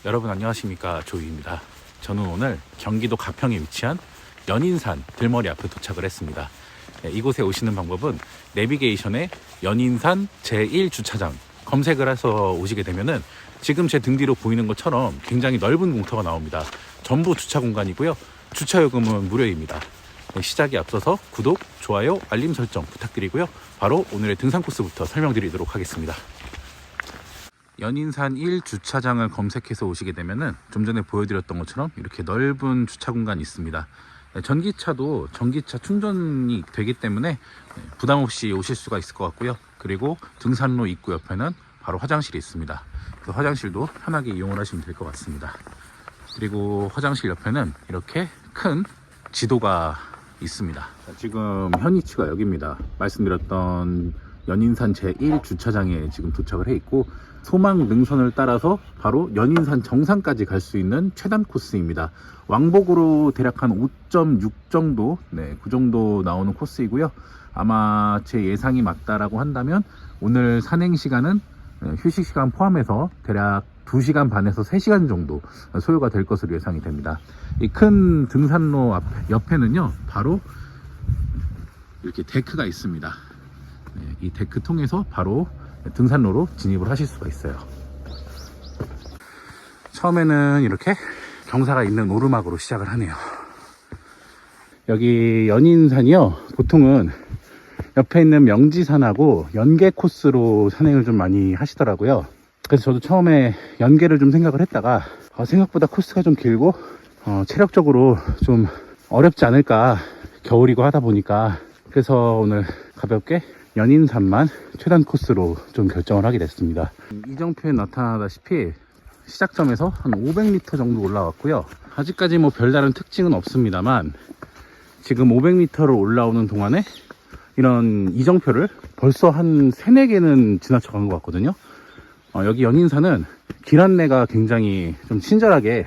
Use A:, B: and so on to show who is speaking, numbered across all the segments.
A: 여러분 안녕하십니까, 조이입니다. 저는 오늘 경기도 가평에 위치한 연인산 들머리 앞에 도착을 했습니다. 이곳에 오시는 방법은 내비게이션에 연인산 제1주차장 검색을 해서 오시게 되면은 지금 제 등 뒤로 보이는 것처럼 굉장히 넓은 공터가 나옵니다. 전부 주차 공간이고요. 주차요금은 무료입니다. 시작에 앞서서 구독, 좋아요, 알림 설정 부탁드리고요. 바로 오늘의 등산 코스부터 설명드리도록 하겠습니다. 연인산 1주차장을 검색해서 오시게 되면은 좀 전에 보여드렸던 것처럼 이렇게 넓은 주차 공간이 있습니다. 전기차도 전기차 충전이 되기 때문에 부담 없이 오실 수가 있을 것 같고요. 그리고 등산로 입구 옆에는 바로 화장실이 있습니다. 그래서 화장실도 편하게 이용을 하시면 될 것 같습니다. 그리고 화장실 옆에는 이렇게 큰 지도가 있습니다. 지금 현 위치가 여기입니다. 말씀드렸던 연인산 제1주차장에 지금 도착을 해 있고, 소망 능선을 따라서 바로 연인산 정상까지 갈 수 있는 최단 코스입니다. 왕복으로 대략 한 5.6 정도, 그 정도 나오는 코스이고요. 아마 제 예상이 맞다라고 한다면 오늘 산행 시간은 휴식 시간 포함해서 대략 2시간 반에서 3시간 정도 소요가 될 것으로 예상이 됩니다. 이 큰 등산로 옆에는요, 바로 이렇게 데크가 있습니다. 이 데크 통해서 바로 등산로로 진입을 하실 수가 있어요. 처음에는 이렇게 경사가 있는 오르막으로 시작을 하네요. 여기 연인산이요, 보통은 옆에 있는 명지산하고 연계 코스로 산행을 좀 많이 하시더라고요. 그래서 저도 처음에 연계를 좀 생각을 했다가 생각보다 코스가 좀 길고 체력적으로 좀 어렵지 않을까, 겨울이고 하다 보니까. 그래서 오늘 가볍게 연인산만 최단 코스로 좀 결정을 하게 됐습니다. 이정표에 나타나다시피 시작점에서 한 500m 정도 올라왔고요. 아직까지 뭐 별다른 특징은 없습니다만 지금 500m를 올라오는 동안에 이런 이정표를 벌써 한 3, 4개는 지나쳐 간 것 같거든요. 여기 연인산은 길 안내가 굉장히 좀 친절하게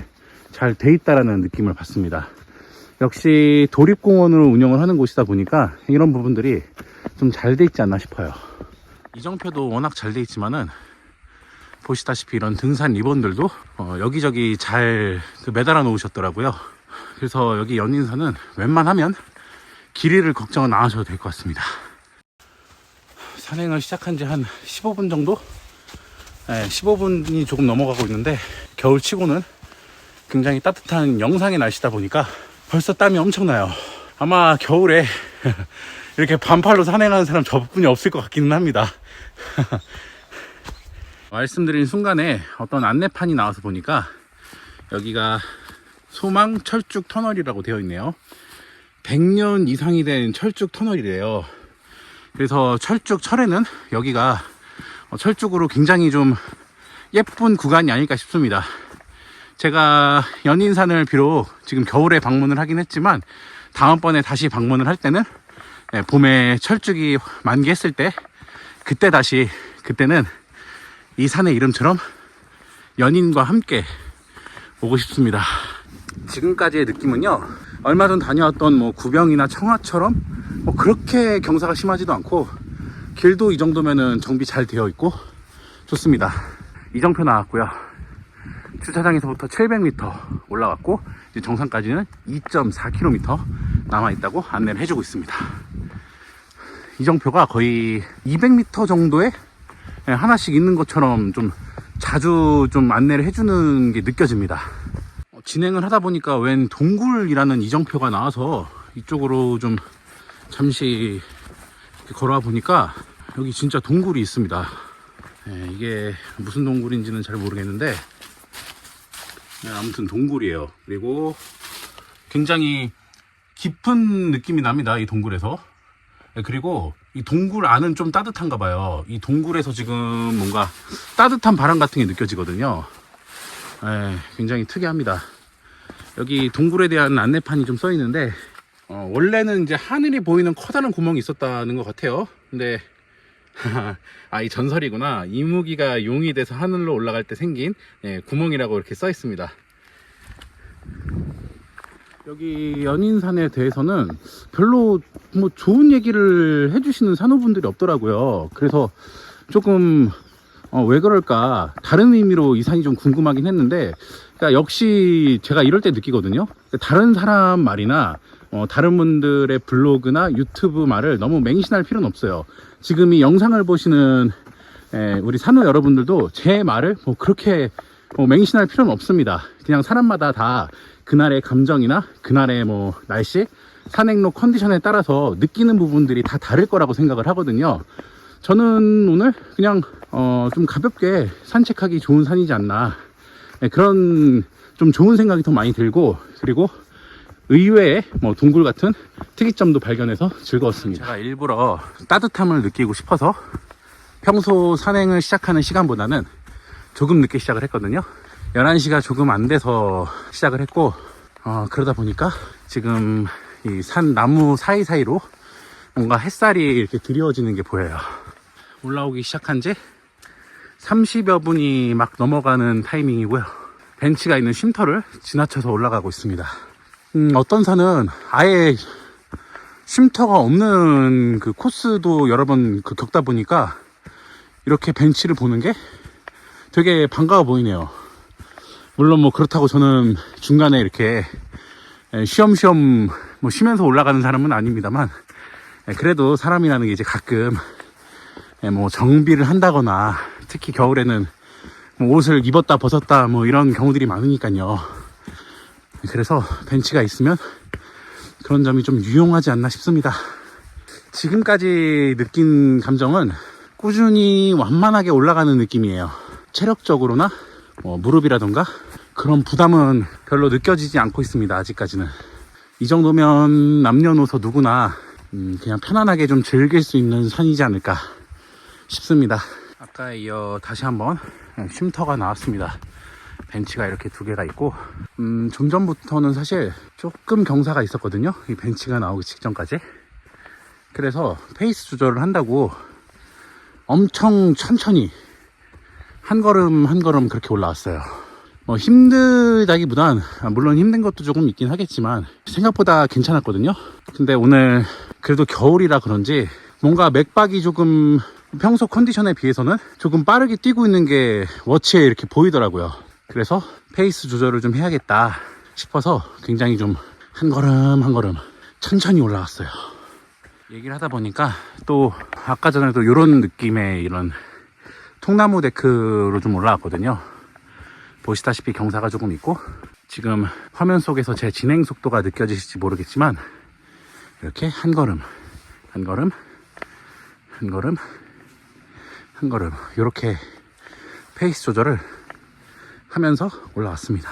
A: 잘 돼 있다라는 느낌을 받습니다. 역시 도립공원으로 운영을 하는 곳이다 보니까 이런 부분들이 좀 잘 돼 있지 않나 싶어요. 이정표도 워낙 잘 돼 있지만은 보시다시피 이런 등산 리본들도 여기저기 잘 매달아 놓으셨더라고요. 그래서 여기 연인산은 웬만하면 길이를 걱정은 안 하셔도 될 것 같습니다. 산행을 시작한 지 한 15분 정도? 15분이 조금 넘어가고 있는데 겨울치고는 굉장히 따뜻한 영상의 날씨다 보니까 벌써 땀이 엄청나요. 아마 겨울에 이렇게 반팔로 산행하는 사람 저뿐이 없을 것 같기는 합니다. 말씀드린 순간에 어떤 안내판이 나와서 보니까 여기가 소망 철쭉 터널이라고 되어 있네요. 100년 이상이 된 철쭉 터널이래요. 그래서 철쭉 철에는 여기가 철쭉으로 굉장히 좀 예쁜 구간이 아닐까 싶습니다. 제가 연인산을 비록 지금 겨울에 방문을 하긴 했지만 다음번에 다시 방문을 할 때는 봄에 철쭉이 만개했을 때, 그때는 이 산의 이름처럼 연인과 함께 오고 싶습니다. 지금까지의 느낌은요, 얼마 전 다녀왔던 뭐 구병이나 청하처럼 그렇게 경사가 심하지도 않고, 길도 이 정도면은 정비 잘 되어 있고 좋습니다. 이정표 나왔고요. 주차장에서부터 700m 올라왔고 이제 정상까지는 2.4km 남아있다고 안내를 해주고 있습니다. 이정표가 거의 200m 정도에 하나씩 있는 것처럼 좀 자주 좀 안내를 해주는 게 느껴집니다. 진행을 하다 보니까 웬 동굴이라는 이정표가 나와서 이쪽으로 좀 잠시 걸어와 보니까 여기 진짜 동굴이 있습니다. 이게 무슨 동굴인지는 잘 모르겠는데 아무튼 동굴이에요. 그리고 굉장히 깊은 느낌이 납니다, 이 동굴에서. 그리고 이 동굴 안은 좀 따뜻한가 봐요. 이 동굴에서 지금 뭔가 따뜻한 바람 같은 게 느껴지거든요. 굉장히 특이합니다. 여기 동굴에 대한 안내판이 좀 써 있는데 원래는 이제 하늘이 보이는 커다란 구멍이 있었다는 것 같아요. 근데 이 전설이구나. 이무기가 용이 돼서 하늘로 올라갈 때 생긴 구멍이라고 이렇게 써 있습니다. 여기 연인산에 대해서는 별로 뭐 좋은 얘기를 해주시는 산호분들이 없더라고요. 그래서 조금 왜 그럴까? 다른 의미로 이 산이 좀 궁금하긴 했는데, 그러니까 역시 제가 이럴 때 느끼거든요. 다른 사람 말이나 다른 분들의 블로그나 유튜브 말을 너무 맹신할 필요는 없어요. 지금 이 영상을 보시는 우리 산호 여러분들도 제 말을 뭐 그렇게 맹신할 필요는 없습니다. 그냥 사람마다 다 그날의 감정이나 그날의 뭐 날씨, 산행로 컨디션에 따라서 느끼는 부분들이 다 다를 거라고 생각을 하거든요. 저는 오늘 그냥 좀 가볍게 산책하기 좋은 산이지 않나, 그런 좀 좋은 생각이 더 많이 들고, 그리고 의외의 뭐 동굴 같은 특이점도 발견해서 즐거웠습니다. 제가 일부러 따뜻함을 느끼고 싶어서 평소 산행을 시작하는 시간보다는 조금 늦게 시작을 했거든요. 11시가 조금 안 돼서 시작을 했고, 그러다 보니까 지금 이 산 나무 사이사이로 뭔가 햇살이 이렇게 드리워지는 게 보여요. 올라오기 시작한 지 30여 분이 막 넘어가는 타이밍이고요. 벤치가 있는 쉼터를 지나쳐서 올라가고 있습니다. 어떤 산은 아예 쉼터가 없는 그 코스도 여러 번 겪다 보니까 이렇게 벤치를 보는 게 되게 반가워 보이네요. 물론 뭐 그렇다고 저는 중간에 이렇게 쉬엄쉬엄 뭐 쉬면서 올라가는 사람은 아닙니다만, 그래도 사람이라는 게 이제 가끔 뭐 정비를 한다거나, 특히 겨울에는 뭐 옷을 입었다 벗었다 뭐 이런 경우들이 많으니까요. 그래서 벤치가 있으면 그런 점이 좀 유용하지 않나 싶습니다. 지금까지 느낀 감정은 꾸준히 완만하게 올라가는 느낌이에요. 체력적으로나 뭐 무릎이라던가 그런 부담은 별로 느껴지지 않고 있습니다. 아직까지는. 이 정도면 남녀노소 누구나 그냥 편안하게 좀 즐길 수 있는 산이지 않을까 싶습니다. 아까에 이어 다시 한번 쉼터가 나왔습니다. 벤치가 이렇게 두 개가 있고, 좀 전부터는 사실 조금 경사가 있었거든요. 이 벤치가 나오기 직전까지. 그래서 페이스 조절을 한다고 엄청 천천히 한 걸음 한 걸음 그렇게 올라왔어요. 뭐 힘들다기보단, 물론 힘든 것도 조금 있긴 하겠지만 생각보다 괜찮았거든요. 근데 오늘 그래도 겨울이라 그런지 뭔가 맥박이 조금 평소 컨디션에 비해서는 조금 빠르게 뛰고 있는 게 워치에 이렇게 보이더라고요. 그래서 페이스 조절을 좀 해야겠다 싶어서 굉장히 좀 한 걸음 한 걸음 천천히 올라왔어요. 얘기를 하다 보니까 또 아까 전에도 이런 느낌의 이런 통나무 데크로 좀 올라왔거든요. 보시다시피 경사가 조금 있고, 지금 화면 속에서 제 진행 속도가 느껴지실지 모르겠지만 이렇게 한 걸음 한 걸음 한 걸음 한 걸음 이렇게 페이스 조절을 하면서 올라왔습니다.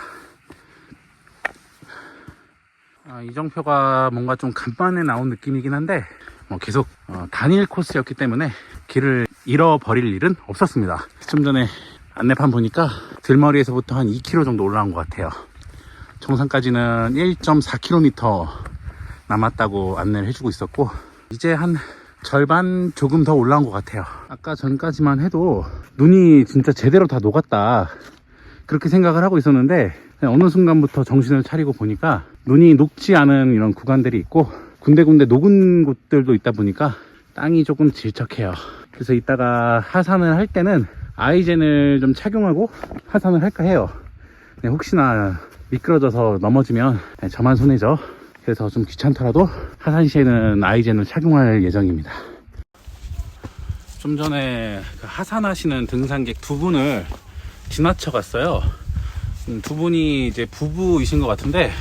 A: 이정표가 뭔가 좀 간만에 나온 느낌이긴 한데 뭐 계속 단일 코스였기 때문에 길을 잃어버릴 일은 없었습니다. 좀 전에 안내판 보니까 들머리에서부터 한 2km 정도 올라온 것 같아요. 정상까지는 1.4km 남았다고 안내를 해주고 있었고, 이제 한 절반 조금 더 올라온 것 같아요. 아까 전까지만 해도 눈이 진짜 제대로 다 녹았다 그렇게 생각을 하고 있었는데, 어느 순간부터 정신을 차리고 보니까 눈이 녹지 않은 이런 구간들이 있고 군데군데 녹은 곳들도 있다 보니까 땅이 조금 질척해요. 그래서 이따가 하산을 할 때는 아이젠을 좀 착용하고 하산을 할까 해요. 혹시나 미끄러져서 넘어지면 저만 손해죠. 그래서 좀 귀찮더라도 하산 시에는 아이젠을 착용할 예정입니다. 좀 전에 하산하시는 등산객 두 분을 지나쳐 갔어요. 두 분이 이제 부부이신 것 같은데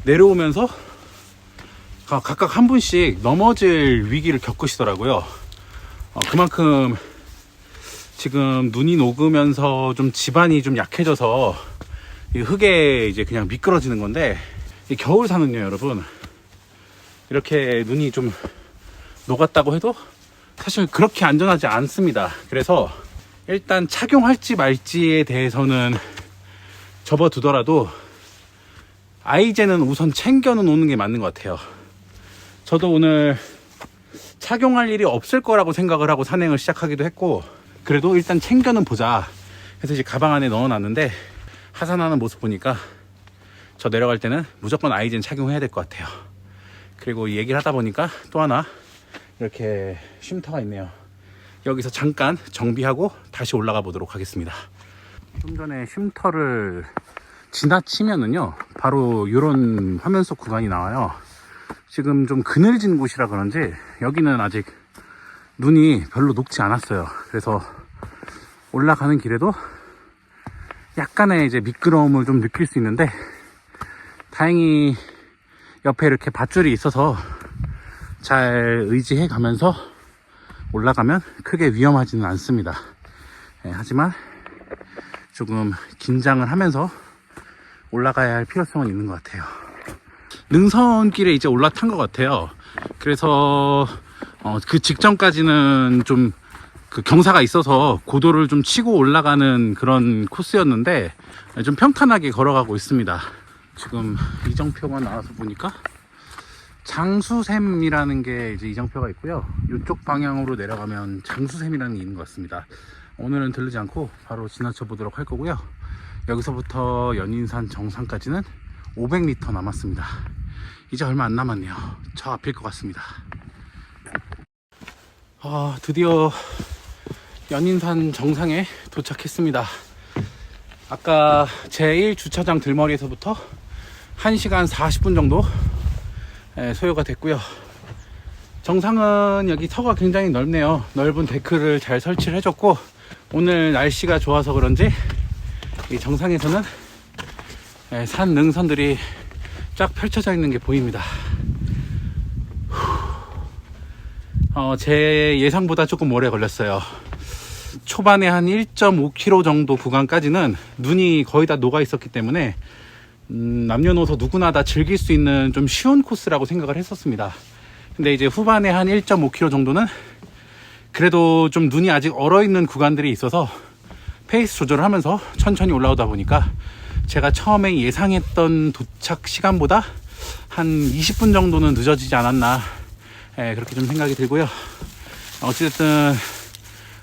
A: 내려오면서 각각 한 분씩 넘어질 위기를 겪으시더라고요. 그만큼 지금 눈이 녹으면서 좀 지반이 좀 약해져서 이 흙에 이제 그냥 미끄러지는 건데, 이 겨울산은요 여러분, 이렇게 눈이 좀 녹았다고 해도 사실 그렇게 안전하지 않습니다. 그래서 일단 착용할지 말지에 대해서는 접어두더라도 아이젠은 우선 챙겨는 오는 게 맞는 것 같아요. 저도 오늘 착용할 일이 없을 거라고 생각을 하고 산행을 시작하기도 했고, 그래도 일단 챙겨는 보자 해서 이제 가방 안에 넣어놨는데, 하산하는 모습 보니까 저 내려갈 때는 무조건 아이젠 착용해야 될 것 같아요. 그리고 얘기를 하다 보니까 또 하나 이렇게 쉼터가 있네요. 여기서 잠깐 정비하고 다시 올라가 보도록 하겠습니다. 좀 전에 쉼터를 지나치면은요 바로 이런 화면 속 구간이 나와요. 지금 좀 그늘진 곳이라 그런지 여기는 아직 눈이 별로 녹지 않았어요. 그래서 올라가는 길에도 약간의 이제 미끄러움을 좀 느낄 수 있는데, 다행히 옆에 이렇게 밧줄이 있어서 잘 의지해 가면서 올라가면 크게 위험하지는 않습니다. 하지만 조금 긴장을 하면서 올라가야 할 필요성은 있는 것 같아요. 능선길에 이제 올라탄 것 같아요. 그래서 그 직전까지는 좀 그 경사가 있어서 고도를 좀 치고 올라가는 그런 코스였는데 좀 평탄하게 걸어가고 있습니다. 지금 이정표가 나와서 보니까 장수샘이라는 게 이제 이정표가 있고요. 이쪽 방향으로 내려가면 장수샘이라는 게 있는 것 같습니다. 오늘은 들르지 않고 바로 지나쳐 보도록 할 거고요. 여기서부터 연인산 정상까지는 500m 남았습니다. 이제 얼마 안 남았네요. 저 앞일 것 같습니다. 드디어 연인산 정상에 도착했습니다. 아까 제1주차장 들머리에서부터 1시간 40분 정도 소요가 됐고요. 정상은 여기 터가 굉장히 넓네요. 넓은 데크를 잘 설치를 해줬고, 오늘 날씨가 좋아서 그런지 이 정상에서는 산 능선들이 쫙 펼쳐져 있는 게 보입니다. 제 예상보다 조금 오래 걸렸어요. 초반에 한 1.5km 정도 구간까지는 눈이 거의 다 녹아 있었기 때문에 남녀노소 누구나 다 즐길 수 있는 좀 쉬운 코스라고 생각을 했었습니다. 근데 이제 후반에 한 1.5km 정도는 그래도 좀 눈이 아직 얼어있는 구간들이 있어서 페이스 조절을 하면서 천천히 올라오다 보니까 제가 처음에 예상했던 도착 시간보다 한 20분 정도는 늦어지지 않았나, 그렇게 좀 생각이 들고요. 어찌됐든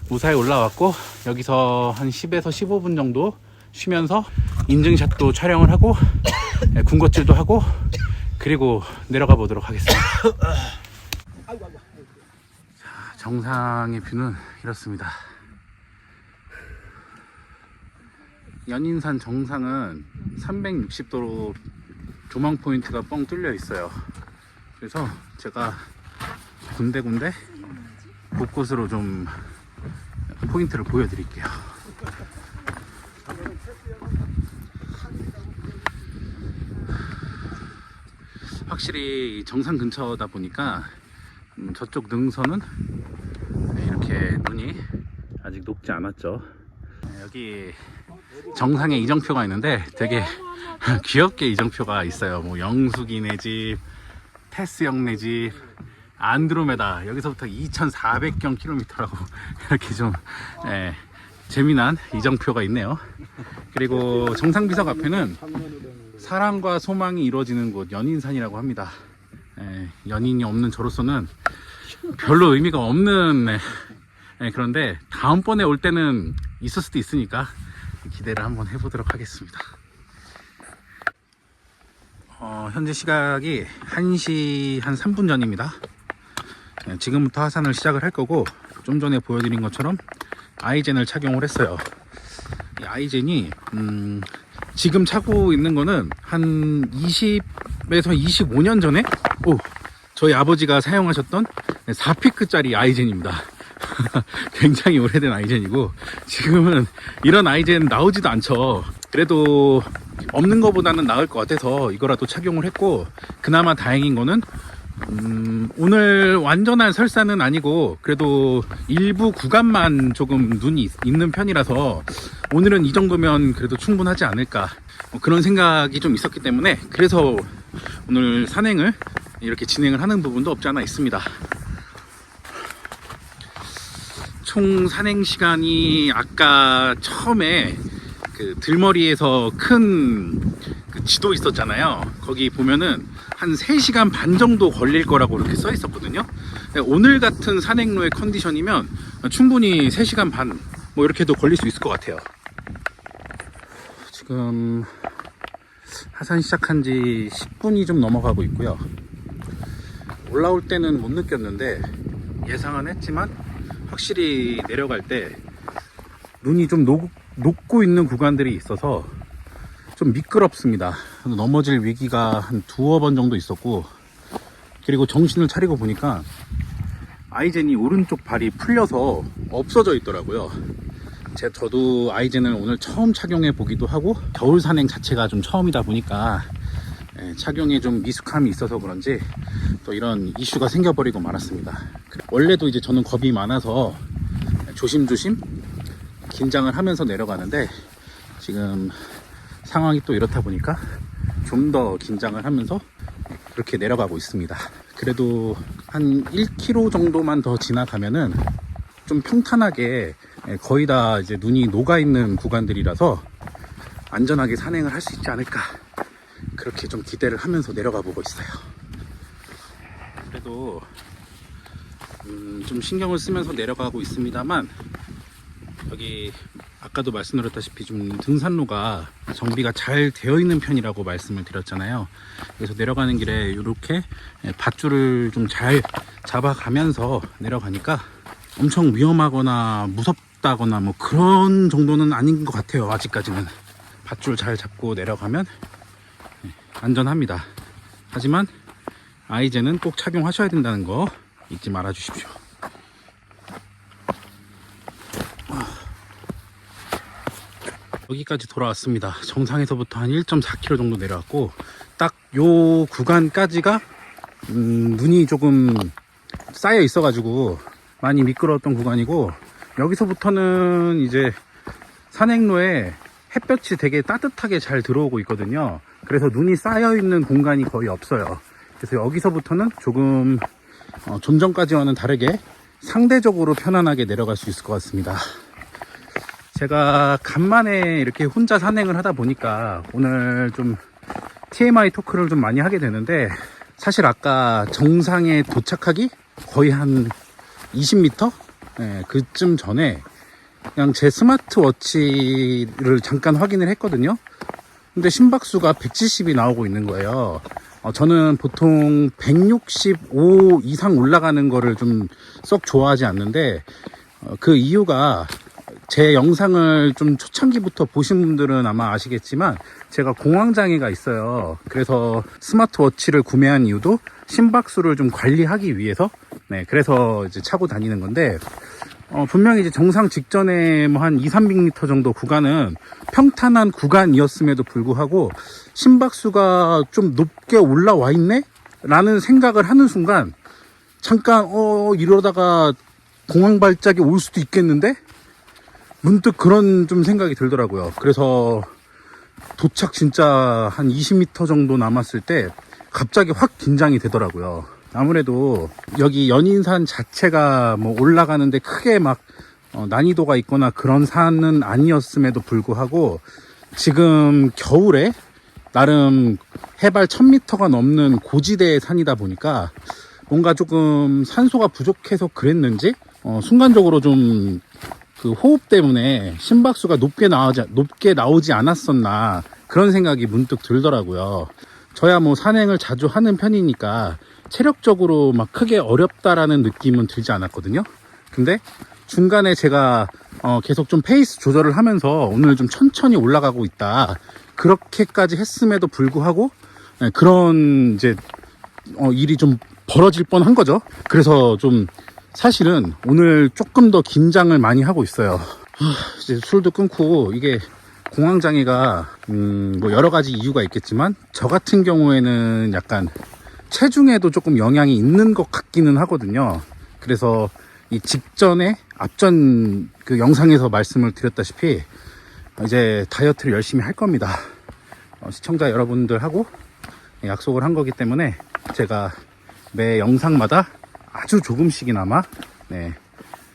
A: 무사히 올라왔고, 여기서 한 10에서 15분 정도 쉬면서 인증샷도 촬영을 하고 군것질도 하고, 그리고 내려가 보도록 하겠습니다. 자, 정상의 뷰는 이렇습니다. 연인산 정상은 360도로 조망 포인트가 뻥 뚫려 있어요. 그래서 제가 군데군데 곳곳으로 좀 포인트를 보여드릴게요. 확실히 정상 근처다 보니까 저쪽 능선은 이렇게 눈이 아직 녹지 않았죠. 여기 정상에 이정표가 있는데 되게 귀엽게 이정표가 있어요. 뭐 영숙이네 집, 테스 형네 집, 안드로메다, 여기서부터 2,400경 킬로미터라고 이렇게 좀 재미난 이정표가 있네요. 그리고 정상비석 앞에는 사랑과 소망이 이루어지는 곳 연인산이라고 합니다. 연인이 없는 저로서는 별로 의미가 없는, 그런데 다음번에 올 때는 있을 수도 있으니까 기대를 한번 해보도록 하겠습니다. 현재 시각이 1시 한 3분 전입니다. 지금부터 하산을 시작을 할 거고, 좀 전에 보여드린 것처럼 아이젠을 착용을 했어요. 이 아이젠이 지금 차고 있는 거는 한 20에서 25년 전에 저희 아버지가 사용하셨던 4피크짜리 아이젠입니다. 굉장히 오래된 아이젠이고, 지금은 이런 아이젠 나오지도 않죠. 그래도 없는 것보다는 나을 것 같아서 이거라도 착용을 했고, 그나마 다행인 거는 오늘 완전한 설사는 아니고 그래도 일부 구간만 조금 눈이 있는 편이라서 오늘은 이 정도면 그래도 충분하지 않을까, 그런 생각이 좀 있었기 때문에, 그래서 오늘 산행을 이렇게 진행을 하는 부분도 없지 않아 있습니다. 총 산행 시간이 아까 처음에 그 들머리에서 큰 그 지도 있었잖아요. 거기 보면은 한 3시간 반 정도 걸릴 거라고 이렇게 써 있었거든요. 오늘 같은 산행로의 컨디션이면 충분히 3시간 반 뭐 이렇게도 걸릴 수 있을 것 같아요. 지금 하산 시작한 지 10분이 좀 넘어가고 있고요. 올라올 때는 못 느꼈는데 예상은 했지만 확실히 내려갈 때 눈이 좀 녹고 있는 구간들이 있어서 좀 미끄럽습니다. 넘어질 위기가 한 두어 번 정도 있었고, 그리고 정신을 차리고 보니까 아이젠이 오른쪽 발이 풀려서 없어져 있더라고요. 저도 아이젠을 오늘 처음 착용해 보기도 하고 겨울 산행 자체가 좀 처음이다 보니까 착용에 좀 미숙함이 있어서 그런지 또 이런 이슈가 생겨버리고 말았습니다. 원래도 이제 저는 겁이 많아서 조심조심 긴장을 하면서 내려가는데, 지금 상황이 또 이렇다 보니까 좀 더 긴장을 하면서 이렇게 내려가고 있습니다. 그래도 한 1km 정도만 더 지나가면은 좀 평탄하게 거의 다 이제 눈이 녹아있는 구간들이라서 안전하게 산행을 할 수 있지 않을까, 그렇게 좀 기대를 하면서 내려가 보고 있어요. 그래도 좀 신경을 쓰면서 내려가고 있습니다만, 여기 아까도 말씀드렸다시피 좀 등산로가 정비가 잘 되어 있는 편이라고 말씀을 드렸잖아요. 그래서 내려가는 길에 이렇게 밧줄을 좀 잘 잡아가면서 내려가니까 엄청 위험하거나 무섭다거나 뭐 그런 정도는 아닌 것 같아요. 아직까지는 밧줄 잘 잡고 내려가면 안전합니다. 하지만 아이젠은 꼭 착용하셔야 된다는 거 잊지 말아 주십시오. 여기까지 돌아왔습니다. 정상에서부터 한 1.4km 정도 내려왔고, 딱 요 구간까지가 눈이 조금 쌓여 있어 가지고 많이 미끄러웠던 구간이고, 여기서부터는 이제 산행로에 햇볕이 되게 따뜻하게 잘 들어오고 있거든요. 그래서 눈이 쌓여 있는 공간이 거의 없어요. 그래서 여기서부터는 조금 좀 전까지와는 다르게 상대적으로 편안하게 내려갈 수 있을 것 같습니다. 제가 간만에 이렇게 혼자 산행을 하다 보니까 오늘 좀 TMI 토크를 좀 많이 하게 되는데, 사실 아까 정상에 도착하기 거의 한 20m? 그쯤 전에 그냥 제 스마트워치를 잠깐 확인을 했거든요. 근데 심박수가 170이 나오고 있는 거예요. 저는 보통 165 이상 올라가는 거를 좀 썩 좋아하지 않는데, 그 이유가 제 영상을 좀 초창기부터 보신 분들은 아마 아시겠지만 제가 공황장애가 있어요. 그래서 스마트워치를 구매한 이유도 심박수를 좀 관리하기 위해서, 그래서 이제 차고 다니는 건데, 분명히 이제 정상 직전에 뭐 한 200-300m 정도 구간은 평탄한 구간이었음에도 불구하고 심박수가 좀 높게 올라와 있네? 라는 생각을 하는 순간 잠깐 이러다가 공황 발작이 올 수도 있겠는데? 문득 그런 좀 생각이 들더라고요. 그래서 도착 진짜 한 20m 정도 남았을 때 갑자기 확 긴장이 되더라고요. 아무래도 여기 연인산 자체가 뭐 올라가는데 크게 막 난이도가 있거나 그런 산은 아니었음에도 불구하고, 지금 겨울에 나름 해발 1000m가 넘는 고지대의 산이다 보니까 뭔가 조금 산소가 부족해서 그랬는지 순간적으로 좀 그 호흡 때문에 심박수가 높게 나오지 않았었나, 그런 생각이 문득 들더라고요. 저야 뭐 산행을 자주 하는 편이니까 체력적으로 막 크게 어렵다라는 느낌은 들지 않았거든요. 근데 중간에 제가 계속 좀 페이스 조절을 하면서 오늘 좀 천천히 올라가고 있다, 그렇게까지 했음에도 불구하고 그런 이제 일이 좀 벌어질 뻔한 거죠. 그래서 좀 사실은 오늘 조금 더 긴장을 많이 하고 있어요. 이제 술도 끊고, 이게 공황장애가 뭐 여러 가지 이유가 있겠지만 저 같은 경우에는 약간 체중에도 조금 영향이 있는 것 같기는 하거든요. 그래서 이 직전에 앞전 그 영상에서 말씀을 드렸다시피 이제 다이어트를 열심히 할 겁니다. 시청자 여러분들하고 약속을 한 거기 때문에 제가 매 영상마다 아주 조금씩이나마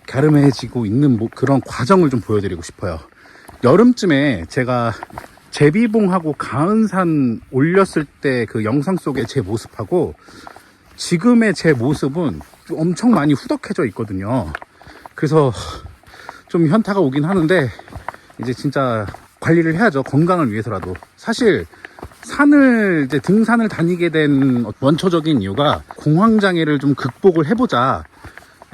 A: 갸름해지고 있는 그런 과정을 좀 보여드리고 싶어요. 여름쯤에 제가 제비봉하고 가은산 올렸을 때 그 영상 속의 제 모습하고 지금의 제 모습은 엄청 많이 후덕해져 있거든요. 그래서 좀 현타가 오긴 하는데, 이제 진짜 관리를 해야죠. 건강을 위해서라도. 사실 이제 등산을 다니게 된 원초적인 이유가 공황장애를 좀 극복을 해보자,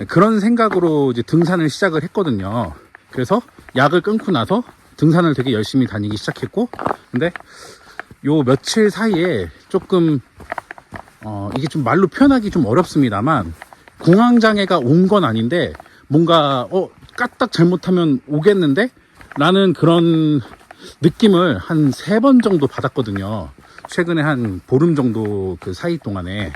A: 그런 생각으로 이제 등산을 시작을 했거든요. 그래서 약을 끊고 나서 등산을 되게 열심히 다니기 시작했고, 근데 요 며칠 사이에 조금 이게 좀 말로 표현하기 좀 어렵습니다만 공황장애가 온 건 아닌데 뭔가 까딱 잘못하면 오겠는데 라는 그런 느낌을 한 3번 정도 받았거든요. 최근에 한 보름 정도 그 사이 동안에.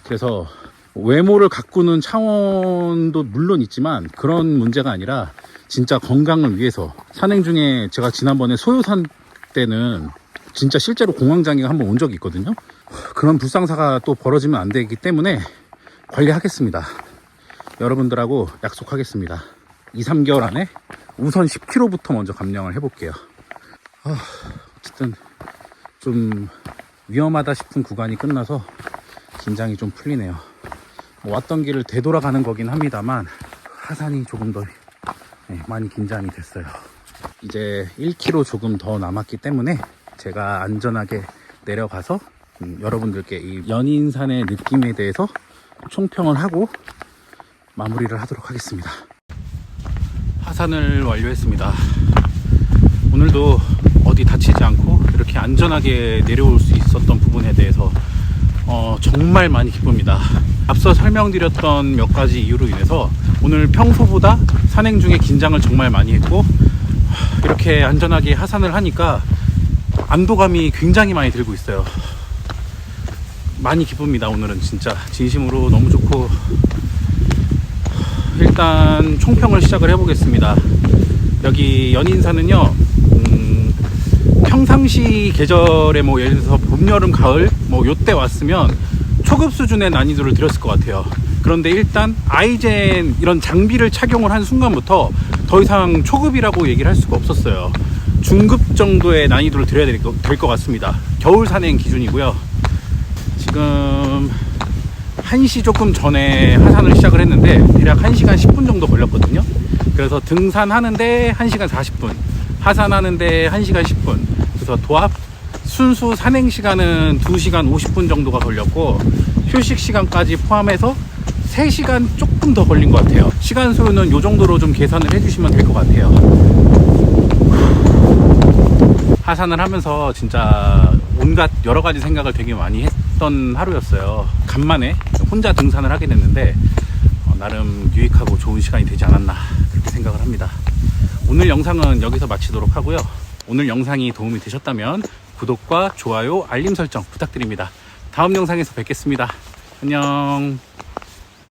A: 그래서 외모를 가꾸는 차원도 물론 있지만 그런 문제가 아니라 진짜 건강을 위해서, 산행 중에 제가 지난번에 소요산 때는 진짜 실제로 공황장애가 한번 온 적이 있거든요. 그런 불상사가 또 벌어지면 안 되기 때문에 관리하겠습니다. 여러분들하고 약속하겠습니다. 2-3개월 안에 우선 10kg부터 먼저 감량을 해볼게요. 어쨌든 좀 위험하다 싶은 구간이 끝나서 긴장이 좀 풀리네요. 왔던 길을 되돌아가는 거긴 합니다만 하산이 조금 더 많이 긴장이 됐어요. 이제 1km 조금 더 남았기 때문에 제가 안전하게 내려가서 여러분들께 이 연인산의 느낌에 대해서 총평을 하고 마무리를 하도록 하겠습니다. 하산을 완료했습니다. 오늘도 어디 다치지 않고 이렇게 안전하게 내려올 수 있었던 부분에 대해서 정말 많이 기쁩니다. 앞서 설명드렸던 몇 가지 이유로 인해서 오늘 평소보다 산행 중에 긴장을 정말 많이 했고, 이렇게 안전하게 하산을 하니까 안도감이 굉장히 많이 들고 있어요. 많이 기쁩니다. 오늘은 진짜 진심으로 너무 좋고, 일단 총평을 시작을 해보겠습니다. 여기 연인산은요, 평상시 계절에 뭐 예를 들어서 봄, 여름, 가을 뭐 요때 왔으면 초급 수준의 난이도를 드렸을 것 같아요. 그런데 일단 아이젠 이런 장비를 착용을 한 순간부터 더 이상 초급이라고 얘기를 할 수가 없었어요. 중급 정도의 난이도를 드려야 될 것 같습니다. 겨울 산행 기준이고요. 지금 1시 조금 전에 하산을 시작을 했는데 대략 1시간 10분 정도 걸렸거든요. 그래서 등산하는데 1시간 40분, 하산하는데 1시간 10분, 그래서 도합 순수 산행 시간은 2시간 50분 정도가 걸렸고, 휴식 시간까지 포함해서 3시간 조금 더 걸린 것 같아요. 시간 소요는 이 정도로 좀 계산을 해주시면 될 것 같아요. 하산을 하면서 진짜 온갖 여러 가지 생각을 되게 많이 했던 하루였어요. 간만에 혼자 등산을 하게 됐는데 나름 유익하고 좋은 시간이 되지 않았나 그렇게 생각을 합니다. 오늘 영상은 여기서 마치도록 하고요. 오늘 영상이 도움이 되셨다면 구독과 좋아요, 알림 설정 부탁드립니다. 다음 영상에서 뵙겠습니다. 안녕.